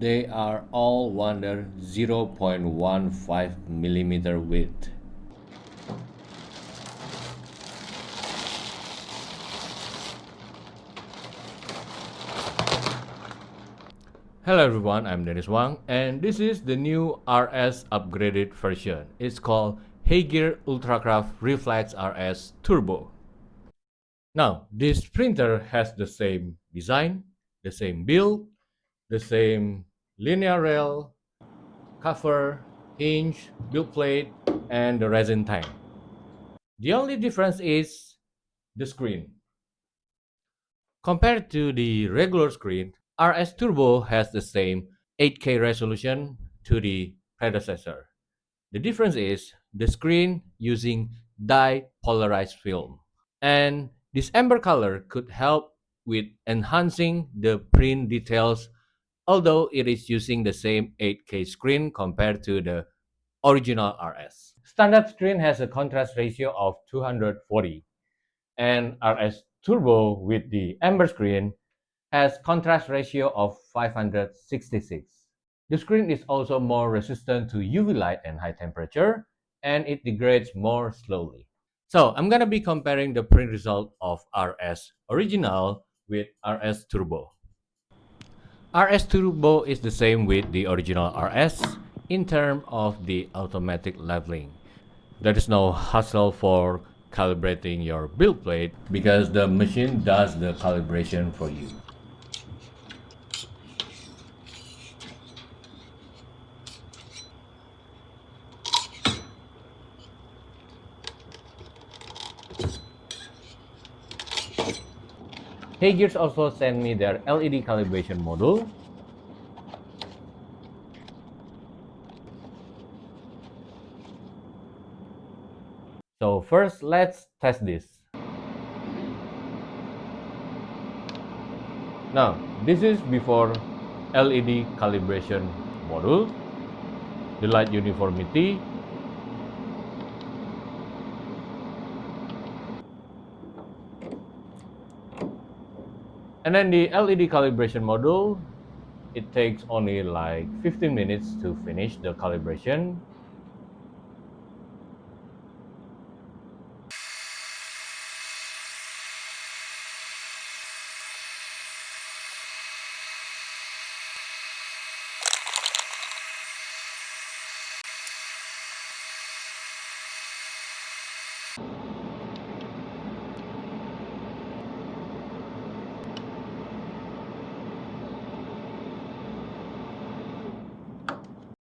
They are all under 0.15 millimeter width. Hello everyone, I'm Dennis Wang, and this is the new RS upgraded version. It's called HeyGears Ultracraft Reflex RS Turbo. Now, this printer has the same design, the same build, the same linear rail, cover, hinge, build plate, and the resin tank. The only difference is the screen. Compared to the regular screen, RS Turbo has the same 8K resolution to the predecessor. The difference is the screen using dye polarized film. And this amber color could help with enhancing the print details, although it is using the same 8K screen compared to the original RS. Standard screen has a contrast ratio of 240, and RS Turbo with the amber screen has contrast ratio of 566. The screen is also more resistant to UV light and high temperature, and it degrades more slowly. So I'm gonna be comparing the print result of RS Original with RS Turbo. RS Turbo is the same with the original RS in terms of the automatic leveling. There is no hassle for calibrating your build plate because the machine does the calibration for you. HeyGears also sent me their LED calibration module. So first, let's test this. Now, this is before LED calibration module, the light uniformity, and then the LED calibration module. It takes only like 15 minutes to finish the calibration.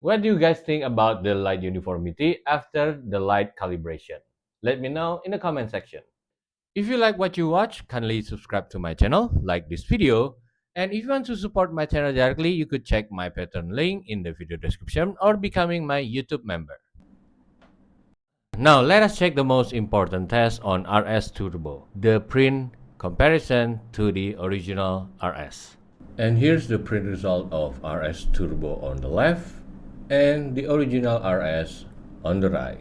What do you guys think about the light uniformity after the light calibration? Let me know in the comment section. If you like what you watch, kindly subscribe to my channel, like this video, and if you want to support my channel directly, you could check my Patreon link in the video description or becoming my YouTube member. Now let us check the most important test on RS Turbo, the print comparison to the original RS. And here's the print result of RS Turbo on the left and the original RS on the right.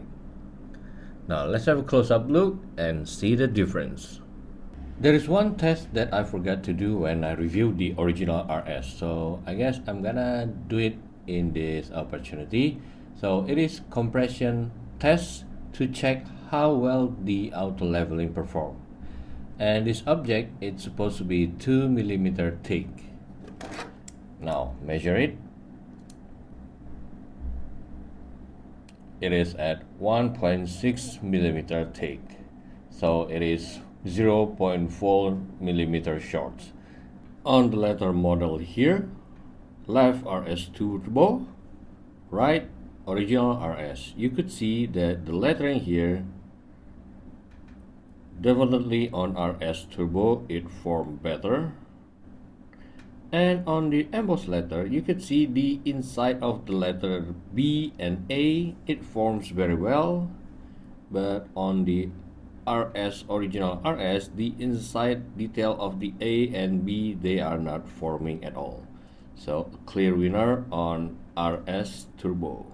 Now let's have a close-up look and see the difference. There is one test that I forgot to do when I reviewed the original RS, so I guess I'm gonna do it in this opportunity. So it is compression test to check how well the auto leveling perform. And this object is supposed to be 2 millimeter thick. Now measure it. It is at 1.6 millimeter thick, so it is 0.4 millimeter short. On the letter model here, left RS Turbo, right original RS, you could see that the lettering here, definitely on RS Turbo it formed better. And on the embossed letter, you can see the inside of the letter B and A, it forms very well. But on the RS original RS, the inside detail of the A and B, they are not forming at all. So a clear winner on RS Turbo.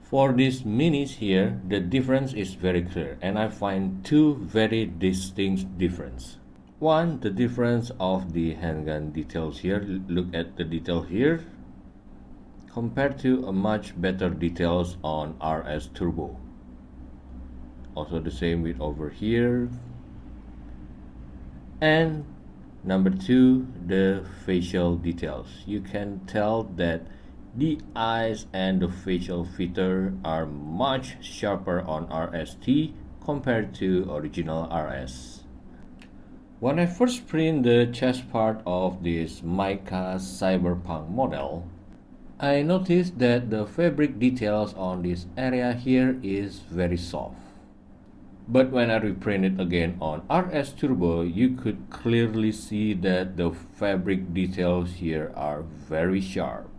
For these minis here, the difference is very clear, and I find two very distinct differences. One, the difference of the handgun details here. Look at the detail here. compared to a much better details on RS Turbo. Also the same with over here. And number 2, the facial details. You can tell that the eyes and the facial feature are much sharper on RST compared to original RS. When I first print the chest part of this mica cyberpunk model, I noticed that the fabric details on this area here is very soft. But when I reprint it again on RS Turbo, you could clearly see that the fabric details here are very sharp.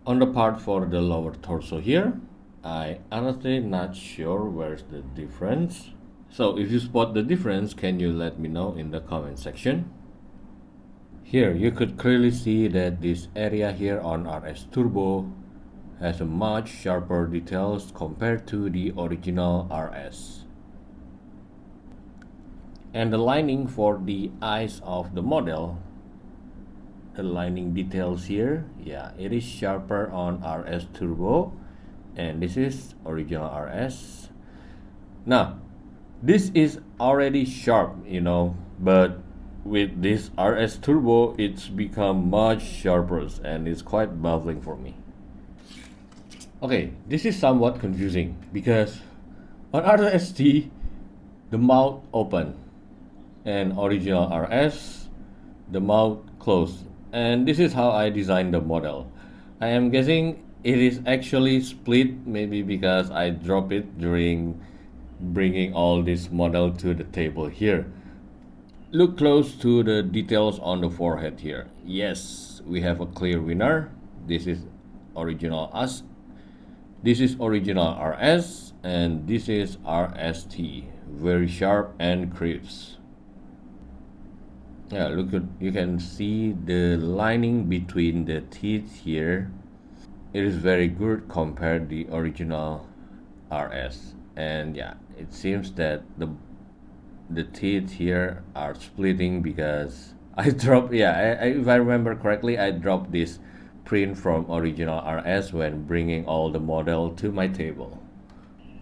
On the part for the lower torso here, I honestly not sure where's the difference. So if you spot the difference, can you let me know in the comment section? Here you could clearly see that this area here on RS Turbo has a much sharper details compared to the original RS. And the lining for the eyes of the model, the lining details here, yeah, it is sharper on RS Turbo, and this is original RS. Now, this is already sharp, but with this RS Turbo, it's become much sharper and it's quite baffling for me. Okay, this is somewhat confusing because on RST, the mouth open, and original RS, the mouth closed. And this is how I designed the model. I am guessing it is actually split, maybe because I dropped it during bringing all this model to the table here. Look close to the details on the forehead here. Yes, we have a clear winner. This is original us. This is original RS, and this is RST. Very sharp and crisp. Yeah, look at, you can see the lining between the teeth here. It is very good compared to the original RS. And yeah, it seems that the teeth here are splitting because I dropped, if I remember correctly, I dropped this print from original RS when bringing all the model to my table.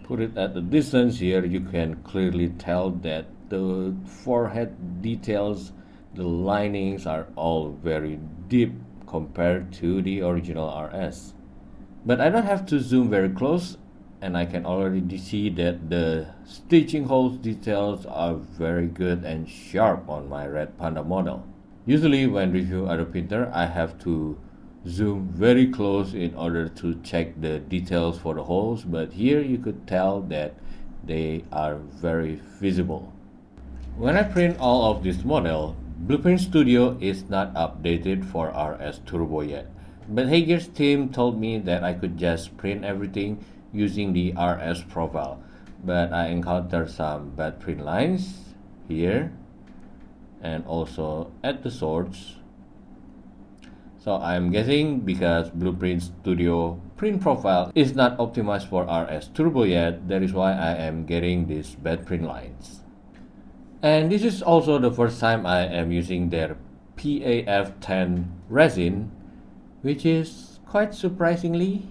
Put it at the distance here, you can clearly tell that the forehead details, the linings are all very deep compared to the original RS. But I don't have to zoom very close, and I can already see that the stitching holes details are very good and sharp on my Red Panda model. Usually when review other printer, I have to zoom very close in order to check the details for the holes, but here you could tell that they are very visible. When I print all of this model, Blueprint Studio is not updated for RS Turbo yet, but HeyGears team told me that I could just print everything using the RS profile, but I encountered some bad print lines here and also at the source. So I'm guessing because Blueprint Studio print profile is not optimized for RS Turbo yet, that is why I am getting these bad print lines. And this is also the first time I am using their PAF10 resin, which is quite surprisingly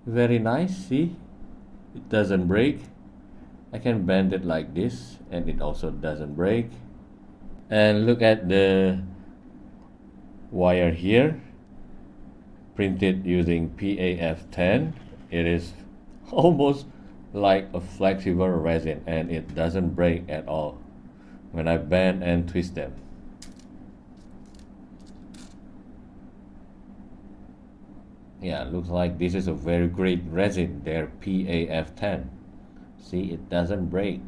very nice. See, it doesn't break. I can bend it like this and it also doesn't break. And look at the wire here, printed using PAF10. It is almost like a flexible resin and it doesn't break at all when I bend and twist them. Yeah, looks like this is a very great resin, their PAF10. See, it doesn't break.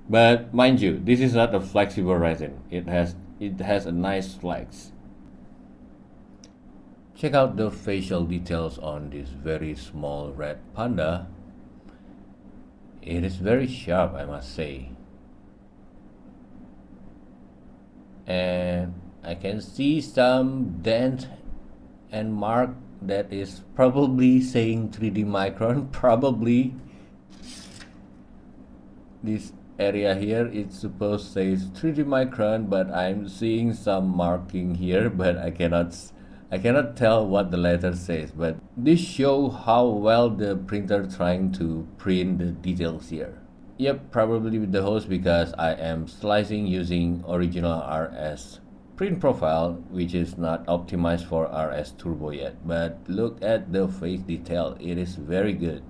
But mind you, this is not a flexible resin. It has a nice flex. Check out the facial details on this very small red panda. It is very sharp, I must say. And I can see some dent and mark that is probably saying 3D micron. Probably this area here it's supposed to say 3D micron, but I'm seeing some marking here, but I cannot I cannot tell what the letter says, but this shows how well the printer trying to print the details here. Yep, probably with the host because I am slicing using original RS print profile, which is not optimized for RS Turbo yet. But look at the face detail, it is very good.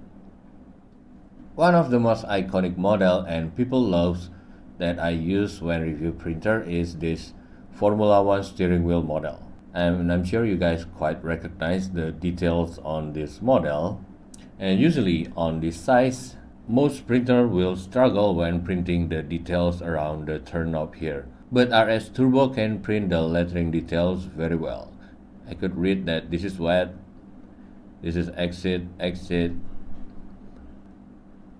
One of the most iconic model and people loves that I use when review printer is this Formula 1 steering wheel model. And I'm sure you guys quite recognize the details on this model. And usually on this size, most printer will struggle when printing the details around the turn knob here. But RS Turbo can print the lettering details very well. I could read that this is wet, this is exit, exit,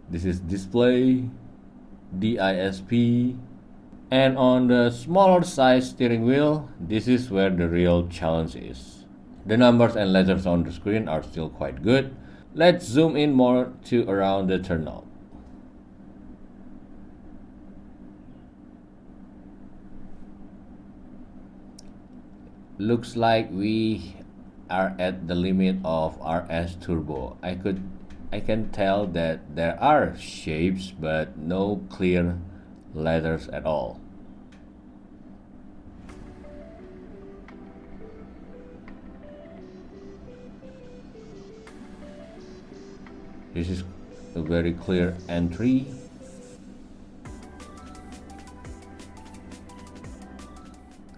this is display, DISP, and on the smaller size steering wheel, this is where the real challenge is. The numbers and letters on the screen are still quite good. Let's zoom in more to around the turn knob. Looks like we are at the limit of RS Turbo. I can tell that there are shapes but no clear letters at all. This is a very clear entry.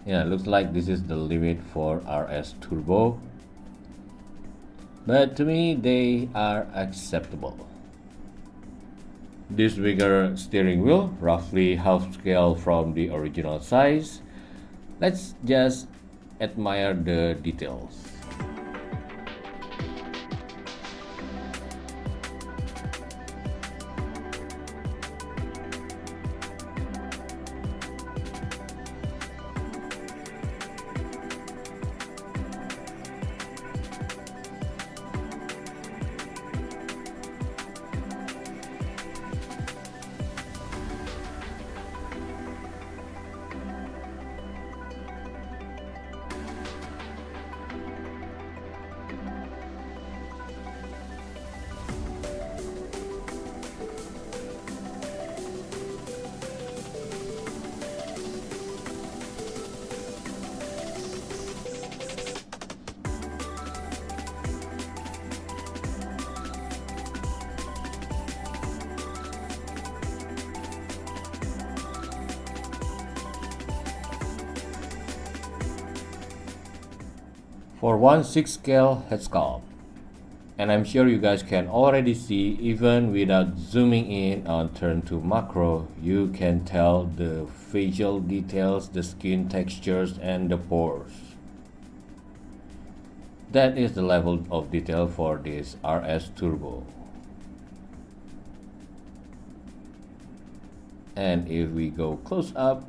Yeah, looks like this is the limit for RS Turbo. But to me, they are acceptable. This bigger steering wheel, roughly half scale from the original size. Let's just admire the details. For 1/6 scale head sculpt. And I'm sure you guys can already see, even without zooming in on turn to macro, you can tell the facial details, the skin textures, and the pores. That is the level of detail for this RS Turbo. And if we go close up,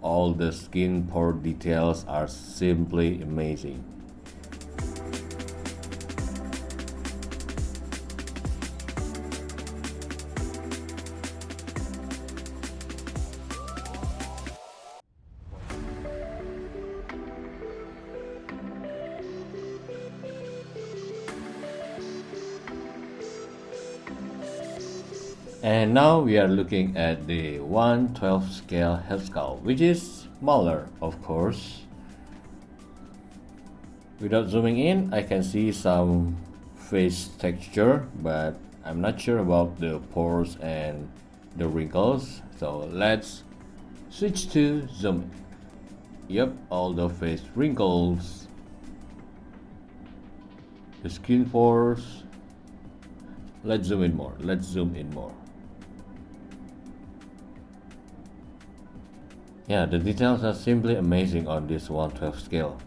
all the skin pore details are simply amazing. And now we are looking at the 1/12 scale head sculpt, which is smaller, of course. Without zooming in, I can see some face texture, but I'm not sure about the pores and the wrinkles. So let's switch to zoom. Yep, all the face wrinkles, the skin pores. Let's zoom in more. Let's zoom in more. Yeah, the details are simply amazing on this 1/12 scale.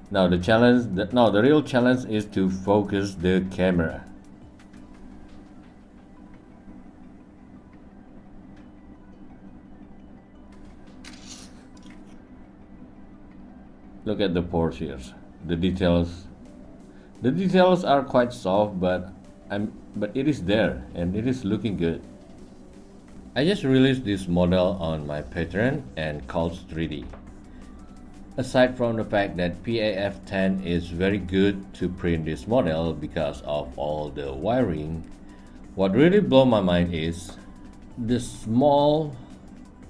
Now the real challenge is to focus the camera. Look at the pores here. The details are quite soft, but it is there and it is looking good. I just released this model on my Patreon and called 3D. Aside from the fact that PAF10 is very good to print this model because of all the wiring, what really blew my mind is the small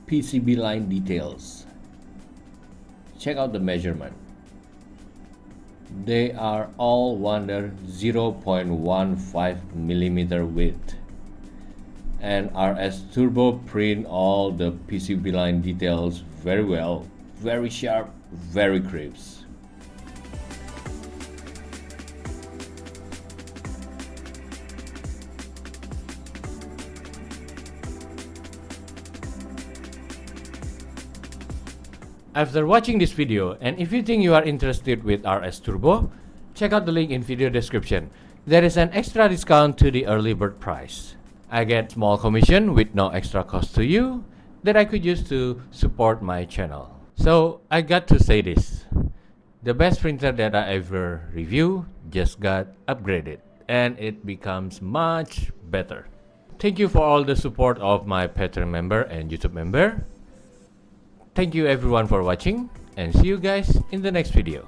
PCB line details. Check out the measurement. They are all under 0.15 millimeter width, and RS Turbo print all the PCB line details very well, very sharp, very crisp. After watching this video, and if you think you are interested with RS Turbo, check out the link in video description. There is an extra discount to the early bird price. I get small commission with no extra cost to you that I could use to support my channel. So I got to say this. The best printer that I ever reviewed just got upgraded and it becomes much better. Thank you for all the support of my Patreon member and YouTube member. Thank you everyone for watching and see you guys in the next video.